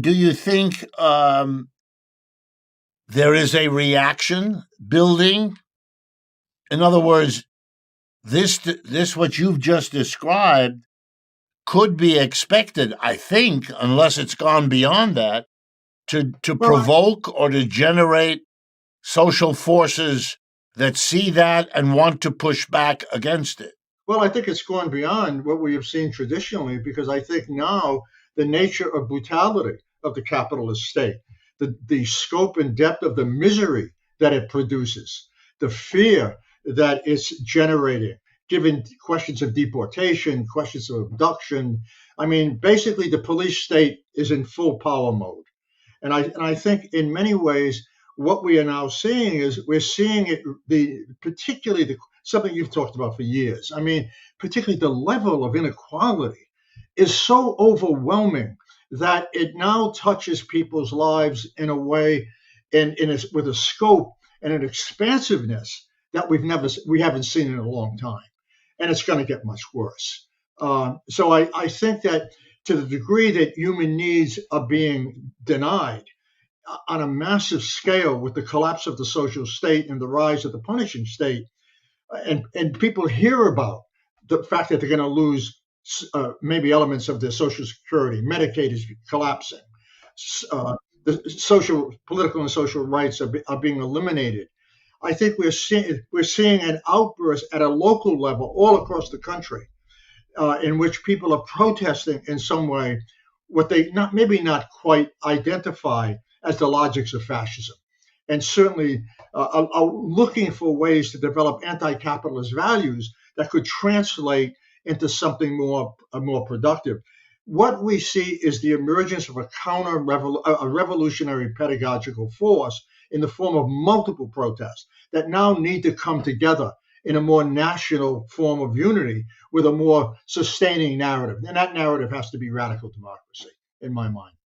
Do you think there is a reaction building? In other words, this what you've just described could be expected, I think, unless it's gone beyond that, to Well, provoke or to generate social forces that see that and want to push back against it. well, I think it's gone beyond what we have seen traditionally because I think now the nature of brutality of the capitalist state, the scope and depth of the misery that it produces, the fear that it's generating, given questions of deportation, questions of abduction. I mean, basically, the police state is in full power mode. And I think in many ways, what we are now seeing is we're seeing it, particularly something you've talked about for years. I mean, particularly the level of inequality is so overwhelming that it now touches people's lives in a way, with a scope and an expansiveness that we haven't seen in a long time, and it's going to get much worse. So I think that to the degree that human needs are being denied on a massive scale with the collapse of the social state and the rise of the punishing state, and people hear about the fact that they're going to lose maybe elements of their social security, Medicaid is collapsing, the political and social rights are being eliminated. I think we're seeing an outburst at a local level all across the country in which people are protesting in some way what they maybe not quite identify as the logics of fascism, and certainly are looking for ways to develop anti-capitalist values that could translate into something more productive. What we see is the emergence of a revolutionary pedagogical force in the form of multiple protests that now need to come together in a more national form of unity with a more sustaining narrative. And that narrative has to be radical democracy, in my mind.